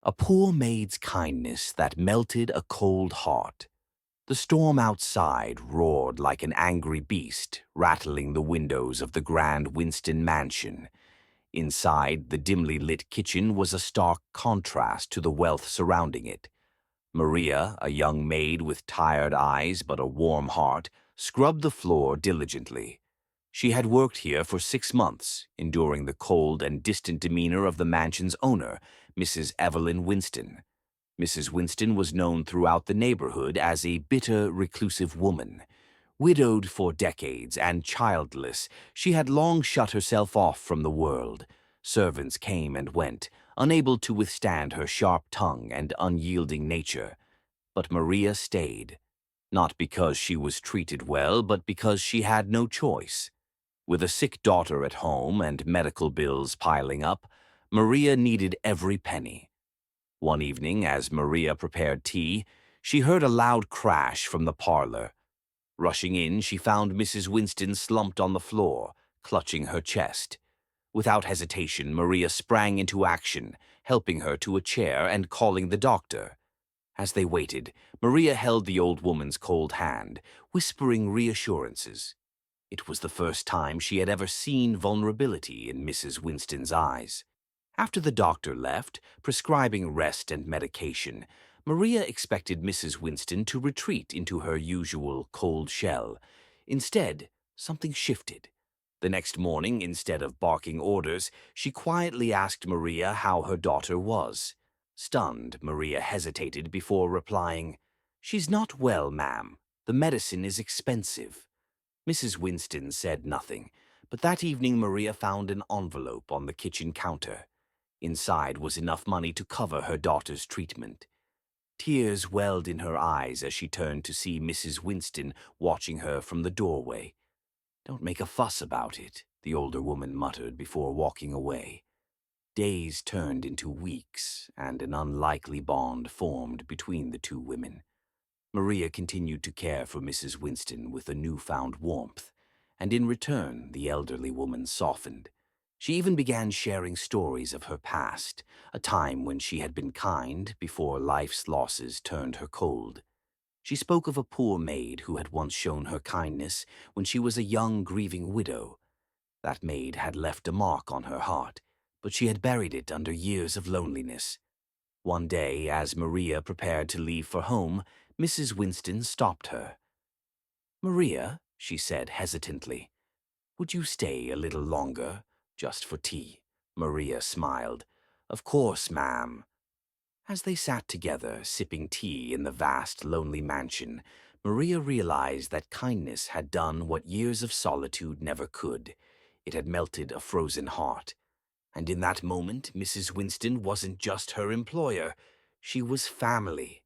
A poor maid's kindness that melted a cold heart. The storm outside roared like an angry beast, rattling the windows of the grand Winston Mansion. Inside, the dimly lit kitchen was a stark contrast to the wealth surrounding it. Maria, a young maid with tired eyes but a warm heart, scrubbed the floor diligently. She had worked here for 6 months, enduring the cold and distant demeanor of the mansion's owner, Mrs. Evelyn Winston. Mrs. Winston was known throughout the neighborhood as a bitter, reclusive woman. Widowed for decades and childless, she had long shut herself off from the world. Servants came and went, unable to withstand her sharp tongue and unyielding nature. But Maria stayed, not because she was treated well, but because she had no choice. With a sick daughter at home and medical bills piling up, Maria needed every penny. One evening, as Maria prepared tea, she heard a loud crash from the parlor. Rushing in, she found Mrs. Winston slumped on the floor, clutching her chest. Without hesitation, Maria sprang into action, helping her to a chair and calling the doctor. As they waited, Maria held the old woman's cold hand, whispering reassurances. It was the first time she had ever seen vulnerability in Mrs. Winston's eyes. After the doctor left, prescribing rest and medication, Maria expected Mrs. Winston to retreat into her usual cold shell. Instead, something shifted. The next morning, instead of barking orders, she quietly asked Maria how her daughter was. Stunned, Maria hesitated before replying, "She's not well, ma'am. The medicine is expensive." Mrs. Winston said nothing, but that evening Maria found an envelope on the kitchen counter. Inside was enough money to cover her daughter's treatment. Tears welled in her eyes as she turned to see Mrs. Winston watching her from the doorway. "Don't make a fuss about it," the older woman muttered before walking away. Days turned into weeks, and an unlikely bond formed between the two women. Maria continued to care for Mrs. Winston with a newfound warmth, and in return the elderly woman softened. She even began sharing stories of her past, a time when she had been kind before life's losses turned her cold. She spoke of a poor maid who had once shown her kindness when she was a young, grieving widow. That maid had left a mark on her heart, but she had buried it under years of loneliness. One day, as Maria prepared to leave for home, Mrs. Winston stopped her. "Maria," she said hesitantly, "would you stay a little longer, just for tea?" Maria smiled. "Of course, ma'am." As they sat together, sipping tea in the vast, lonely mansion, Maria realized that kindness had done what years of solitude never could. It had melted a frozen heart. And in that moment, Mrs. Winston wasn't just her employer. She was family.